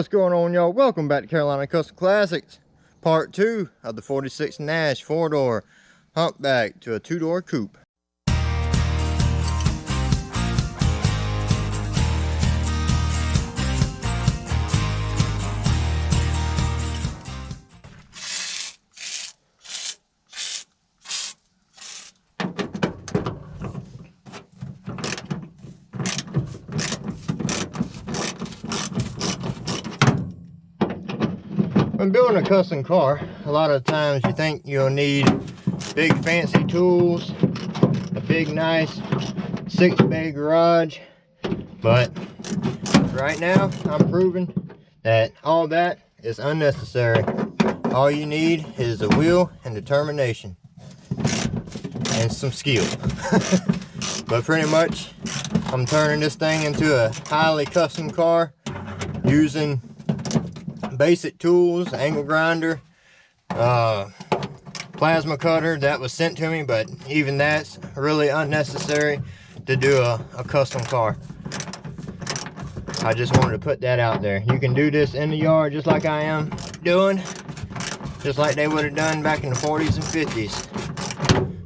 What's going on, y'all? Welcome back to Carolina Custom Classics, part 2 of the 46 Nash 4-door humpback to a 2-door coupe. When building a custom car, a lot of times you think you'll need big fancy tools, a big nice 6-bay garage, but right now I'm proving that all that is unnecessary. All you need is a will and determination and some skill. But pretty much I'm turning this thing into a highly custom car using basic tools, angle grinder, plasma cutter that was sent to me, but even that's really unnecessary to do a custom car. I just wanted to put that out there. You can do this in the yard just like I am doing, just like they would have done back in the 40s and 50s.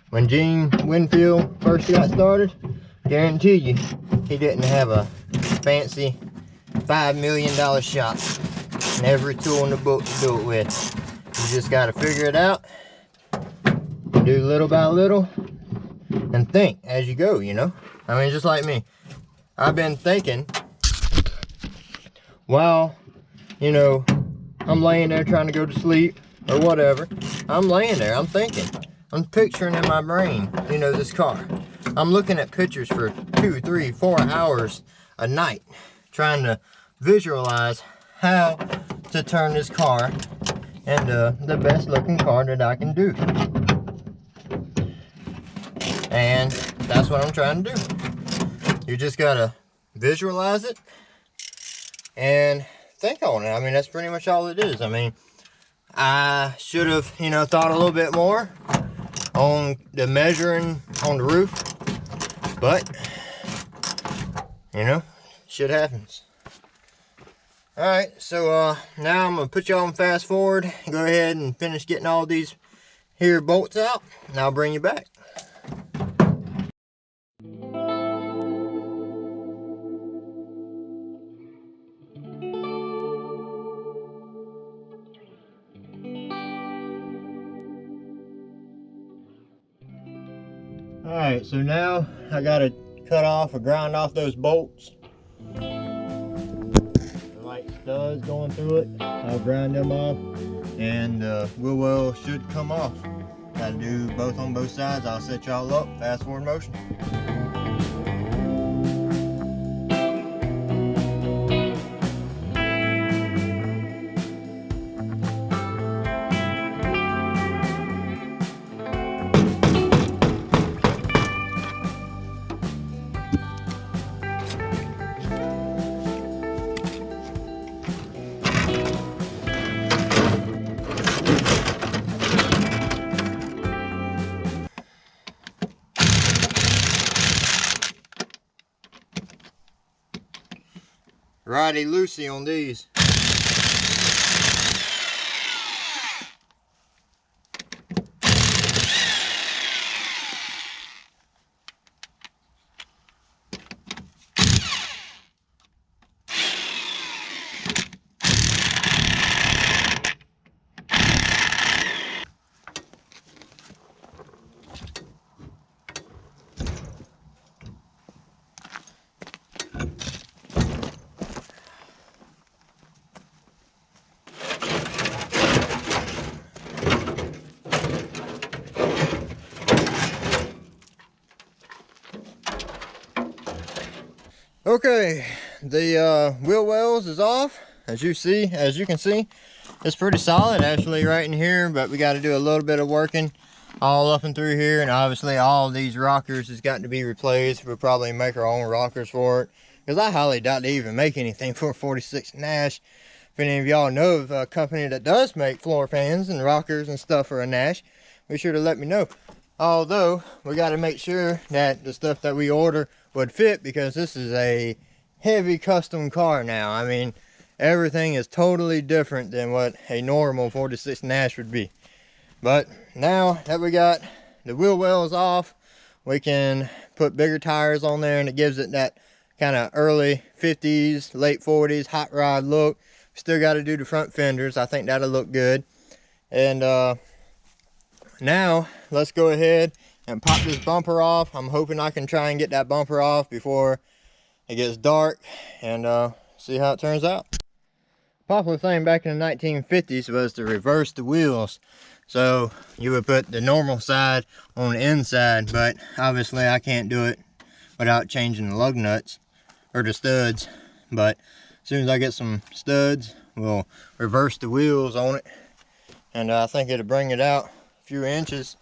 When Gene Winfield first got started, guarantee you he didn't have a fancy $5 million shop and every tool in the book to do it with. You just got to figure it out, do little by little, and think as you go, you know. I mean, just like me, I've been thinking while, you know, I'm laying there trying to go to sleep or whatever. I'm laying there, I'm thinking, I'm picturing in my brain, you know, this car. I'm looking at pictures for 2, 3, 4 hours a night, trying to visualize how to turn this car into the best looking car that I can do. And that's what I'm trying to do. You just gotta visualize it and think on it. I mean, that's pretty much all it is. I mean, I should have, you know, thought a little bit more on the measuring on the roof, but you know, shit happens. Alright, so now I'm going to put y'all on fast forward, go ahead and finish getting all these here bolts out, and I'll bring you back. Alright, so now I got to cut off or grind off those bolts. Studs going through it. I'll grind them off and wheel well should come off. Gotta do both on both sides. I'll set y'all up, fast forward motion. Righty loosey on these. Okay, the wheel wells is off. As you can see, it's pretty solid actually right in here, but we got to do a little bit of working all up and through here, and obviously all of these rockers has got to be replaced. We'll probably make our own rockers for it, because I highly doubt they even make anything for a 46 Nash. If any of y'all know of a company that does make floor fans and rockers and stuff for a Nash, be sure to let me know. Although we got to make sure that the stuff that we order would fit, because this is a heavy custom car now. I mean, Everything is totally different than what a normal 46 Nash would be. But now that we got the wheel wells off, we can put bigger tires on there, and it gives it that kind of early 50s, late 40s hot rod look. Still got to do the front fenders. I think that'll look good. And now let's go ahead and pop this bumper off. I'm hoping I can try and get that bumper off before it gets dark, and see how it turns out. Popular thing back in the 1950s was to reverse the wheels. So you would put the normal side on the inside, but obviously I can't do it without changing the lug nuts or the studs. But as soon as I get some studs, we'll reverse the wheels on it, and I think it'll bring it out a few inches.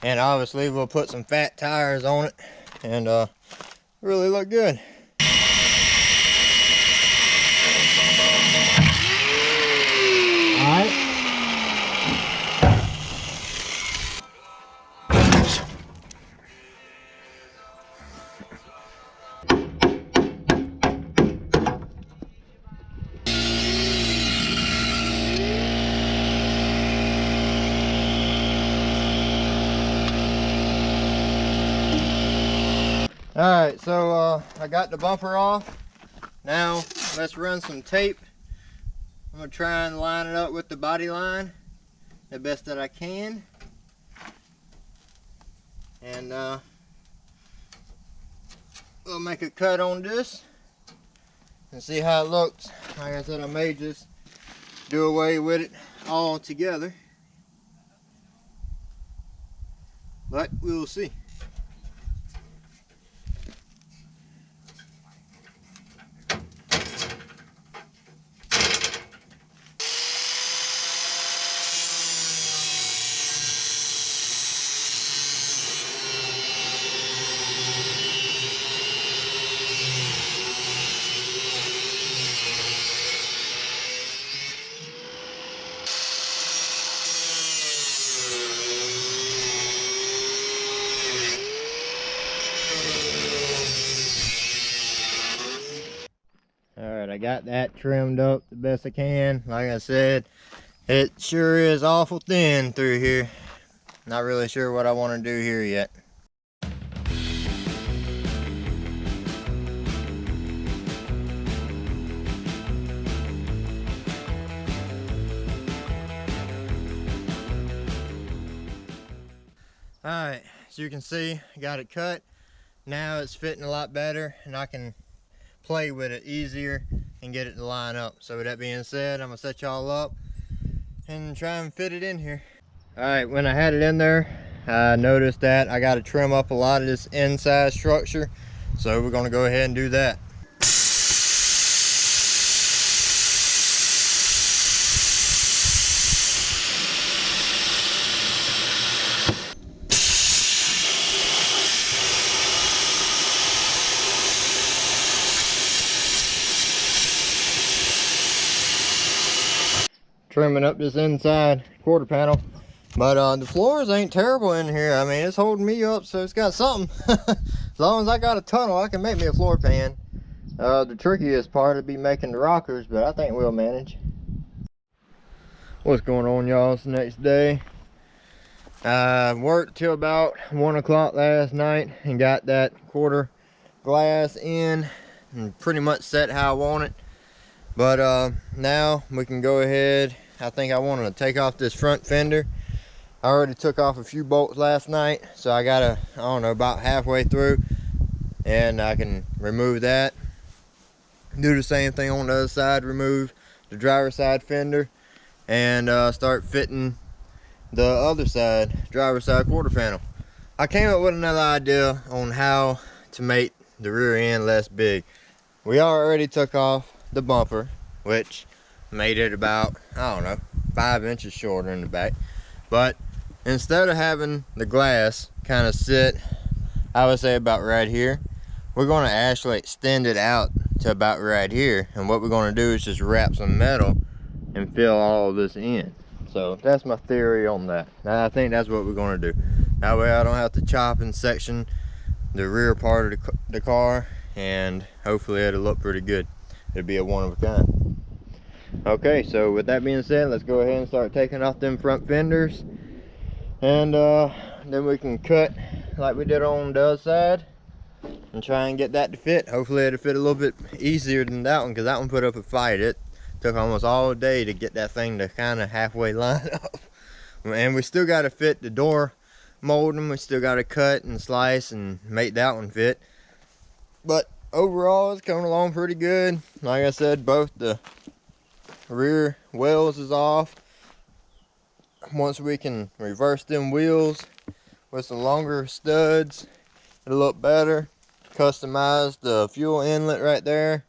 And obviously we'll put some fat tires on it, and really look good. Alright. Alright, so I got the bumper off. Now let's run some tape. I'm going to try and line it up with the body line the best that I can. And we'll make a cut on this and see how it looks. Like I said, I may just do away with it all together, but we'll see. Alright, I got that trimmed up the best I can. Like I said, it sure is awful thin through here. Not really sure what I want to do here yet. Alright, as you can see, I got it cut. Now it's fitting a lot better, and I can play with it easier and get it to line up. So with that being said, I'm gonna set y'all up and try and fit it in here. Alright, when I had it in there, I noticed that I got to trim up a lot of this inside structure, so we're gonna go ahead and do that. Trimming up this inside quarter panel, but the floors ain't terrible in here. I mean, it's holding me up, so it's got something. As long as I got a tunnel, I can make me a floor pan. The trickiest part would be making the rockers, but I think we'll manage. What's going on, y'all? It's the next day. I worked till about 1 o'clock last night and got that quarter glass in and pretty much set how I want it. But now we can go ahead. I think I want to take off this front fender. I already took off a few bolts last night, so I got I don't know, about halfway through, and I can remove that. Do the same thing on the other side, remove the driver's side fender, and start fitting the other side, driver's side quarter panel. I came up with another idea on how to make the rear end less big. We already took off the bumper, which made it about, I don't know, 5 inches shorter in the back. But instead of having the glass kind of sit, I would say about right here, we're going to actually extend it out to about right here. And what we're going to do is just wrap some metal and fill all of this in. So that's my theory on that. I think that's what we're going to do. That way I don't have to chop and section the rear part of the car, and hopefully it'll look pretty good. It'll be a one of a kind. Okay, so with that being said, let's go ahead and start taking off them front fenders, and then we can cut like we did on the other side and try and get that to fit. Hopefully it'll fit a little bit easier than that one, because that one put up a fight. It took almost all day to get that thing to kind of halfway line up. And we still got to fit the door molding. We still got to cut and slice and make that one fit. But overall, it's coming along pretty good. Like I said, both the rear wheels is off. Once we can reverse them wheels with some longer studs, it'll look better. Customize the fuel inlet right there,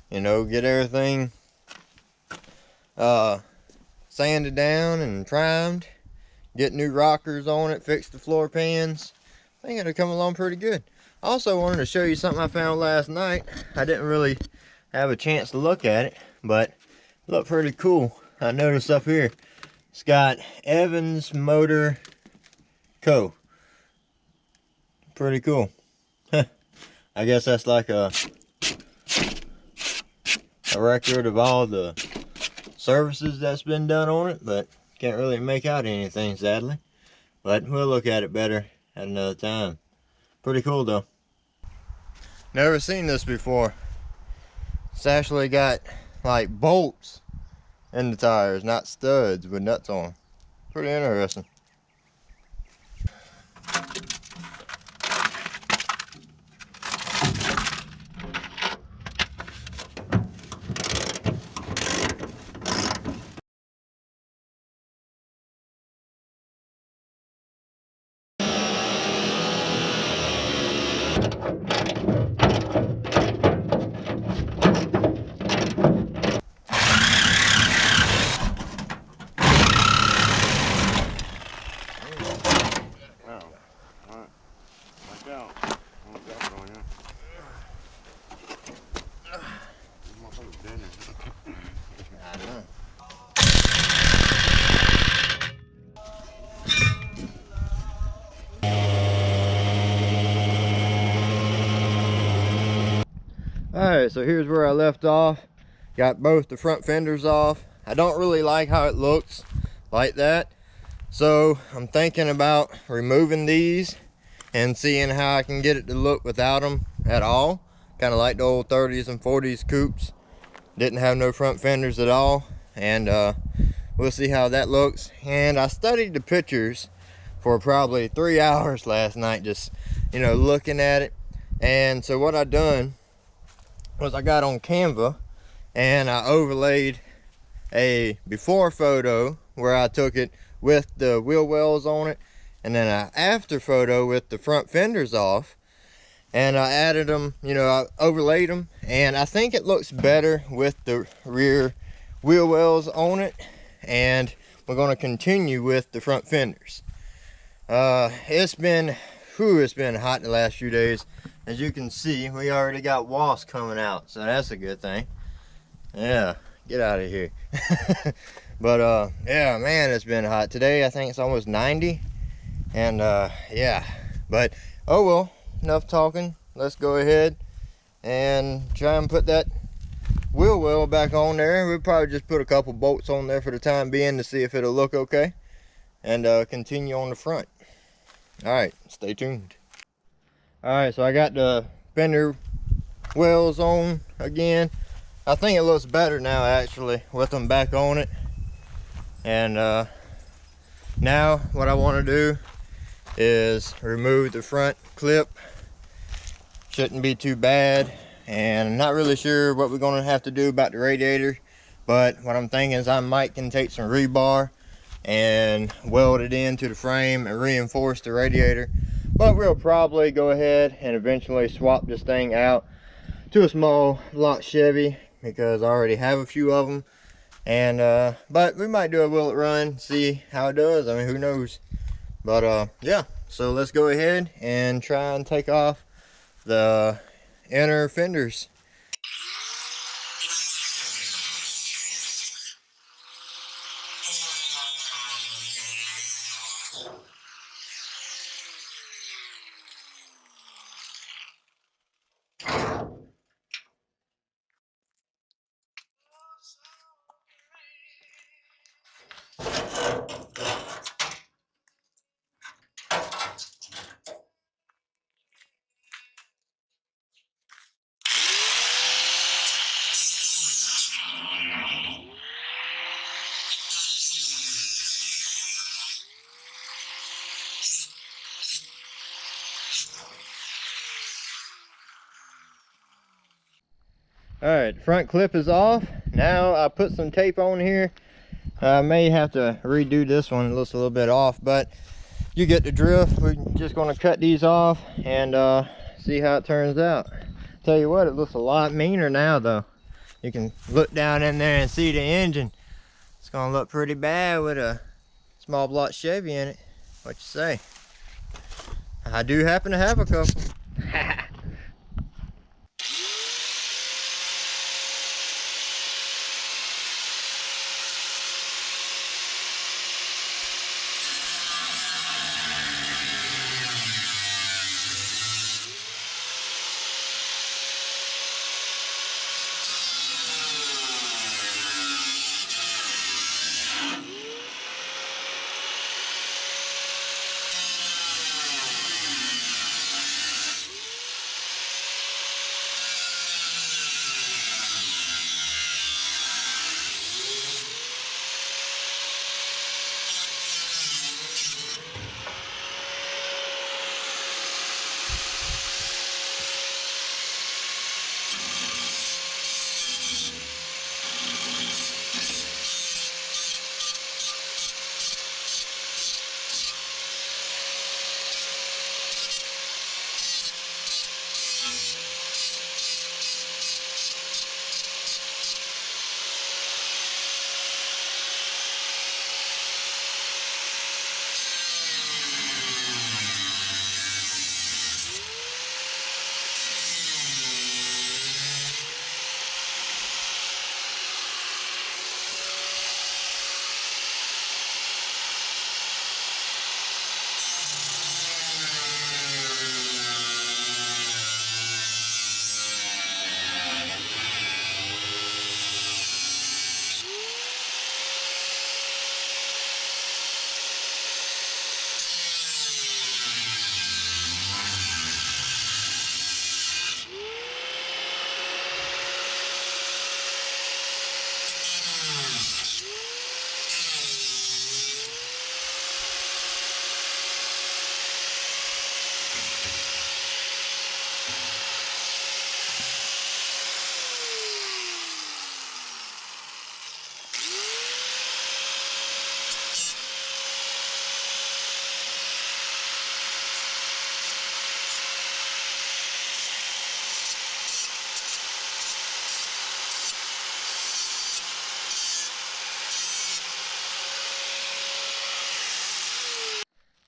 you know, get everything sanded down and primed, get new rockers on it, fix the floor pans. I think it'll come along pretty good. I also wanted to show you something I found last night. I didn't really have a chance to look at it, but it looked pretty cool. I noticed up here it's got Evans Motor Co. Pretty cool. I guess that's like a record of all the services that's been done on it, but can't really make out anything, sadly. But we'll look at it better at another time. Pretty cool though. Never seen this before. It's actually got like bolts in the tires, not studs with nuts on them. Pretty interesting. Alright, so here's where I left off. Got both the front fenders off. I don't really like how it looks like that, so I'm thinking about removing these and seeing how I can get it to look without them at all. Kind of like the old 30s and 40s coupes. Didn't have no front fenders at all, and we'll see how that looks. And I studied the pictures for probably 3 hours last night, just, you know, looking at it. And so what I done was I got on Canva and I overlaid a before photo where I took it with the wheel wells on it, and then an after photo with the front fenders off, and I added them, you know, I overlaid them, and I think it looks better with the rear wheel wells on it. And we're going to continue with the front fenders. It's been hot the last few days. As you can see, we already got wasps coming out, so that's a good thing. Yeah, get out of here. But yeah, man, it's been hot today. I think it's almost 90, and yeah, but oh well, enough talking. Let's go ahead and try and put that wheel well back on there. We'll probably just put a couple bolts on there for the time being to see if it'll look okay, and continue on the front. All right, stay tuned. All right, so I got the fender wells on again. I think it looks better now, actually, with them back on it. And now what I want to do is remove the front clip. Shouldn't be too bad. And I'm not really sure what we're going to have to do about the radiator, but what I'm thinking is I might can take some rebar and weld it into the frame and reinforce the radiator. But we'll probably go ahead and eventually swap this thing out to a small block Chevy, because I already have a few of them. And but we might do a will it run, see how it does. I mean, who knows. But yeah, so let's go ahead and try and take off the inner fenders. All right, front clip is off. Now I put some tape on here. I may have to redo this one. It looks a little bit off, but you get the drift. We're just going to cut these off and see how it turns out. Tell you what, it looks a lot meaner now though. You can look down in there and see the engine. It's going to look pretty bad with a small block Chevy in it. What you say? I do happen to have a couple.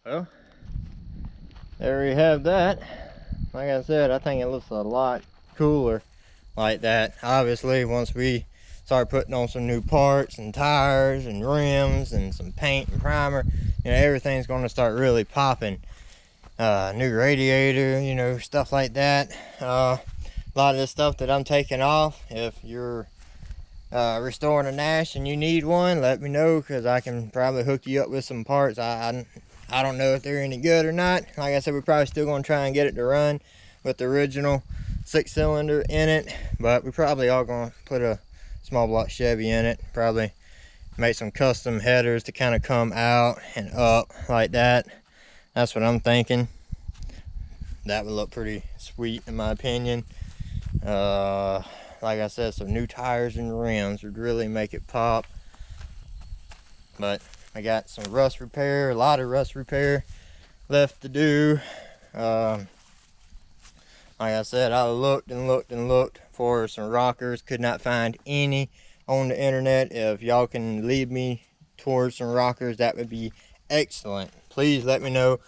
Well, there we have that. Like I said, I think it looks a lot cooler like that. Obviously, once we start putting on some new parts and tires and rims and some paint and primer, you know, everything's going to start really popping. New radiator, you know, stuff like that. A lot of the stuff that I'm taking off, if you're restoring a Nash and you need one, let me know, because I can probably hook you up with some parts. I don't know if they're any good or not. Like I said, we're probably still going to try and get it to run with the original 6-cylinder in it, but we probably are going to put a small block Chevy in it. Probably make some custom headers to kind of come out and up like that. That's what I'm thinking. That would look pretty sweet in my opinion. Like I said, some new tires and rims would really make it pop. But I got some rust repair, a lot of rust repair left to do. Like I said, I looked and looked and looked for some rockers, could not find any on the internet. If y'all can lead me towards some rockers, that would be excellent. Please let me know.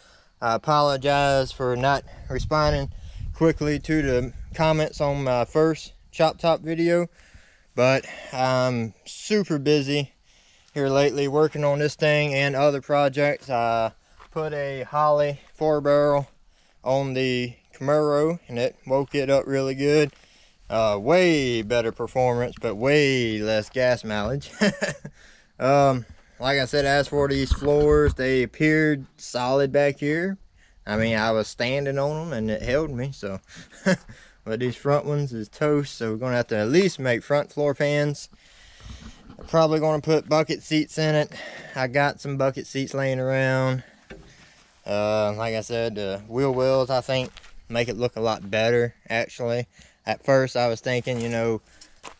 I apologize for not responding quickly to the comments on my first Chop Top video, but I'm super busy here lately working on this thing and other projects. I put a Holly 4-barrel on the Camaro and it woke it up really good. Way better performance, but way less gas mileage. Like I said, as for these floors, they appeared solid back here. I mean, I was standing on them and it held me, so. But these front ones is toast, so we're going to have to at least make front floor pans. I'm probably going to put bucket seats in it. I got some bucket seats laying around. Like I said, the wheel wells, I think, make it look a lot better, actually. At first, I was thinking, you know,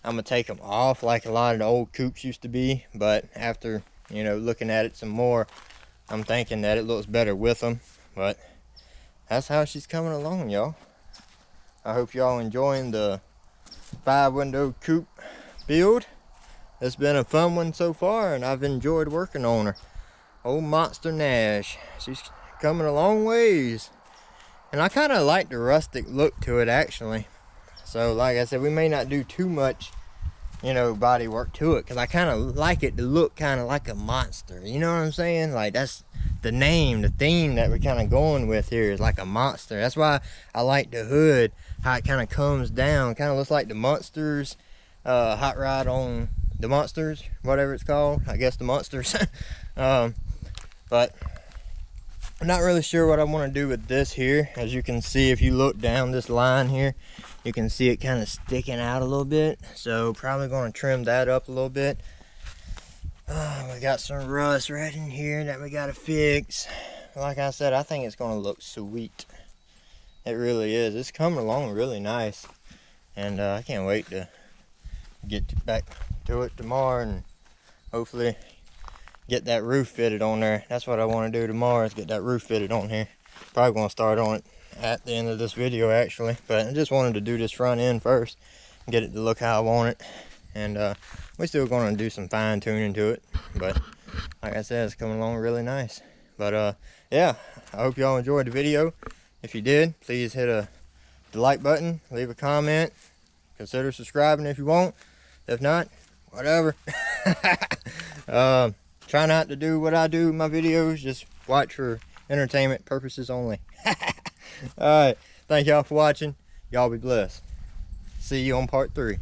I'm gonna take them off like a lot of the old coupes used to be, but after, you know, looking at it some more, I'm thinking that it looks better with them. But that's how she's coming along, y'all. I hope y'all enjoying the 5-window coupe build. It's been a fun one so far, and I've enjoyed working on her. Old Monster Nash. She's coming a long ways. And I kind of like the rustic look to it, actually. So, like I said, we may not do too much, you know, body work to it, because I kind of like it to look kind of like a monster. You know what I'm saying? Like, that's the name, the theme that we're kind of going with here is like a monster. That's why I like the hood, how it kind of comes down. Kind of looks like the Monsters, Hot Rod on the Monsters, whatever it's called. I guess the Monsters. But I'm not really sure what I want to do with this here. As you can see, if you look down this line here, you can see it kind of sticking out a little bit. So probably going to trim that up a little bit. We got some rust right in here that we got to fix. Like I said, I think it's going to look sweet. It really is. It's coming along really nice. And I can't wait to get back to it tomorrow and hopefully get that roof fitted on there. That's what I want to do tomorrow, is get that roof fitted on here. Probably going to start on it at the end of this video, actually. But I just wanted to do this front end first and get it to look how I want it. And we're still going to do some fine tuning to it. But like I said, it's coming along really nice. But yeah, I hope y'all enjoyed the video. If you did, please hit the like button, leave a comment, consider subscribing if you want. If not, whatever. Try not to do what I do in my videos, just watch for entertainment purposes only. Alright, thank y'all for watching. Y'all be blessed. See you on part 3.